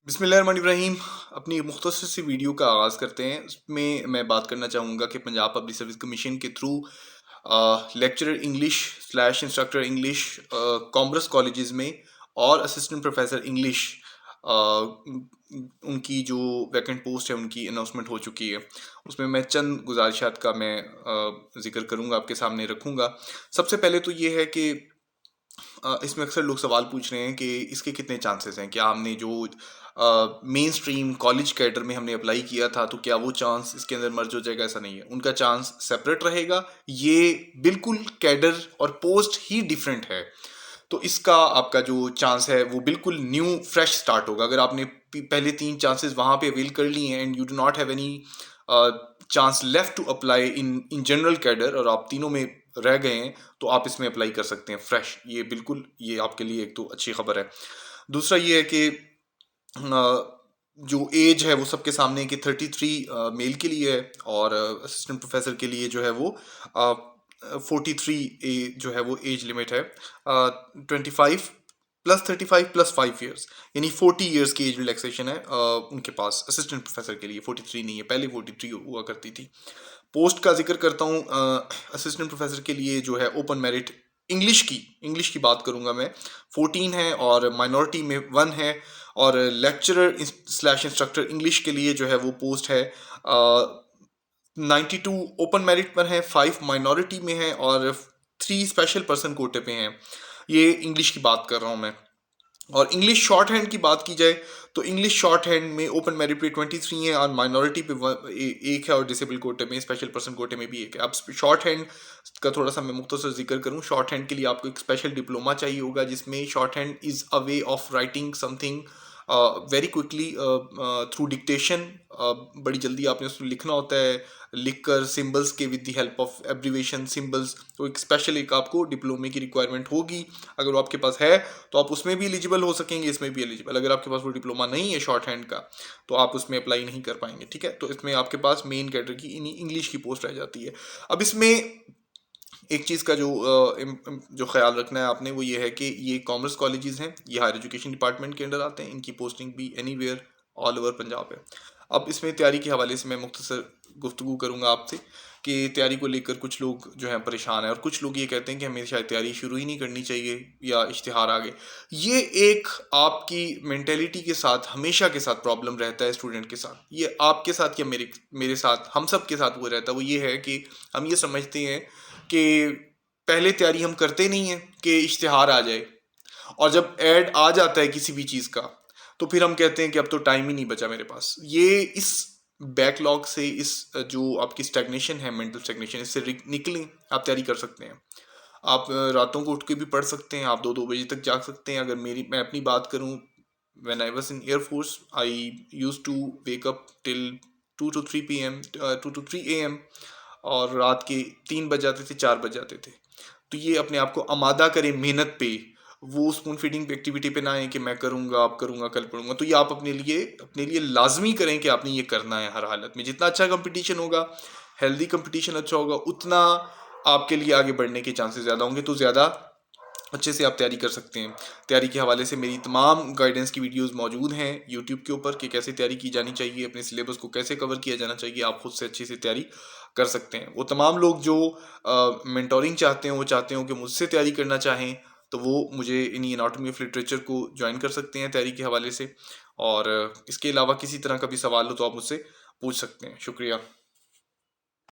बिस्मिल्लाहिर्रहमानिर्रहीम। अपनी मुख्तसर सी वीडियो का आगाज़ करते हैं। इसमें मैं बात करना चाहूँगा कि पंजाब पब्लिक सर्विस कमीशन के through lecturer English slash instructor English commerce colleges में और असिस्टेंट प्रोफेसर इंग्लिश उनकी जो वैकेंट पोस्ट है उनकी अनाउंसमेंट हो चुकी है। उसमें मैं चंद गुजारिशात का मैं ज़िक्र करूँगा, आपके सामने रखूँगा। सबसे पहले तो ये है कि इसमें अक्सर लोग सवाल पूछ रहे हैं कि इसके कितने चांसेस हैं। क्या हमने जो मेन स्ट्रीम कॉलेज कैडर में हमने अप्लाई किया था, तो क्या वो चांस इसके अंदर मर्ज हो जाएगा? ऐसा नहीं है, उनका चांस सेपरेट रहेगा। ये बिल्कुल कैडर और पोस्ट ही डिफरेंट है, तो इसका आपका जो चांस है वो बिल्कुल न्यू फ्रेश स्टार्ट होगा। अगर आपने पहले 3 चांसेस वहाँ पे अवेल कर लिए हैं and you do not have any chance left to apply in general cadre और आप तीनों में रह गए हैं, तो आप इसमें अप्लाई कर सकते हैं फ्रेश। ये बिल्कुल, ये आपके लिए एक तो अच्छी खबर है। दूसरा ये है कि जो एज है वो सबके सामने है कि 33 मेल के लिए है और असिस्टेंट प्रोफेसर के लिए जो है वो 43 जो है वो एज लिमिट है। 25 प्लस 35 प्लस 5 ईयर्स, यानी 40 ईयर्स की एज रिलैक्सेशन है उनके पास असिस्टेंट प्रोफेसर के लिए। 43 नहीं है, पहले 43 हुआ करती थी। पोस्ट का जिक्र करता हूँ, असिस्टेंट प्रोफेसर के लिए जो है ओपन मेरिट इंग्लिश की बात करूंगा मैं, 14 है और माइनॉरिटी में 1 है। और लेक्चरर स्लैश इंस्ट्रक्टर इंग्लिश के लिए जो है वो पोस्ट है 92 ओपन मेरिट पर है, 5 माइनॉरिटी में है और 3 स्पेशल पर्सन कोटे पे हैं। ये इंग्लिश की बात कर रहा हूँ मैं। और इंग्लिश शॉर्ट हैंड की बात की जाए तो इंग्लिश शॉर्ट हैंड में ओपन मेरिट पे 23 है और माइनॉरिटी पे एक है और डिसेबल कोटे में, स्पेशल पर्सन कोटे में भी एक है। अब शॉर्ट हैंड का थोड़ा सा मैं मुख्तसर जिक्र करूं। शॉर्ट हैंड के लिए आपको एक स्पेशल डिप्लोमा चाहिए होगा, जिसमें short hand is a way of writing something very quickly through dictation. बड़ी जल्दी आपने उसमें लिखना होता है, लिखकर सिंबल्स के with the help of abbreviation symbols. तो एक स्पेशल एक आपको डिप्लोमे की रिक्वायरमेंट होगी। अगर वो आपके पास है तो आप उसमें भी एलिजिबल हो सकेंगे, इसमें भी एलिजिबल। अगर आपके पास वो डिप्लोमा नहीं है शॉर्ट हैंड का, तो आप उसमें अप्लाई नहीं कर पाएंगे, ठीक है। तो इसमें आपके पास मेन कैडर की इंग्लिश की पोस्ट रह जाती है। अब इसमें एक चीज़ का जो ख्याल रखना है आपने, वो ये है कि ये कॉमर्स कॉलेजेस हैं, ये हायर एजुकेशन डिपार्टमेंट के अंडर आते हैं। इनकी पोस्टिंग भी एनीवेयर ऑल ओवर पंजाब है। अब इसमें तैयारी के हवाले से मैं मुख्तसर गुफ्तगू करूँगा आपसे कि तैयारी को लेकर कुछ लोग जो हैं परेशान हैं और कुछ लोग ये कहते हैं कि हमें शायद तैयारी शुरू ही नहीं करनी चाहिए या इश्तिहार आ गए। ये एक आपकी मेंटेलिटी के साथ, हमेशा के साथ प्रॉब्लम रहता है स्टूडेंट के साथ। ये आपके साथ या मेरे साथ, हम सब के साथ वो रहता है। वो ये है कि हम ये समझते हैं कि पहले तैयारी हम करते नहीं हैं कि इश्तिहार आ जाए, और जब ऐड आ जाता है किसी भी चीज़ का तो फिर हम कहते हैं कि अब तो टाइम ही नहीं बचा मेरे पास। ये इस बैकलॉग से, इस जो आपकी स्टैग्नेशन है, मेंटल स्टैग्नेशन, इससे निकलें। आप तैयारी कर सकते हैं। आप रातों को उठ के भी पढ़ सकते हैं, आप 2-2 बजे तक जाग सकते हैं। अगर मैं अपनी बात करूं, when I was in air force I used to wake up till 2 to 3 और रात के 3 बज जाते थे, 4 बज जाते थे। तो ये अपने आप को आमादा करें मेहनत पे, वो स्पून फीडिंग पे एक्टिविटी पे ना आए कि मैं करूँगा, आप करूँगा, कल पढ़ूंगा। तो ये आप अपने लिए लाजमी करें कि आपने ये करना है हर हालत में। जितना अच्छा कंपटीशन होगा, हेल्दी कंपटीशन अच्छा होगा, उतना आपके लिए आगे बढ़ने के चांसेस ज़्यादा होंगे, तो ज़्यादा अच्छे से आप तैयारी कर सकते हैं। तैयारी के हवाले से मेरी तमाम गाइडेंस की वीडियोस मौजूद हैं यूट्यूब के ऊपर कि कैसे तैयारी की जानी चाहिए, अपने सिलेबस को कैसे कवर किया जाना चाहिए। आप खुद से अच्छे से तैयारी कर सकते हैं। वो तमाम लोग जो मेंटोरिंग चाहते हैं, वो चाहते हो कि मुझसे तैयारी करना चाहें, तो वो मुझे इन एनाटॉमी ऑफ लिटरेचर को ज्वाइन कर सकते हैं तैयारी के हवाले से। और इसके अलावा किसी तरह का भी सवाल हो तो आप मुझसे पूछ सकते हैं। शुक्रिया।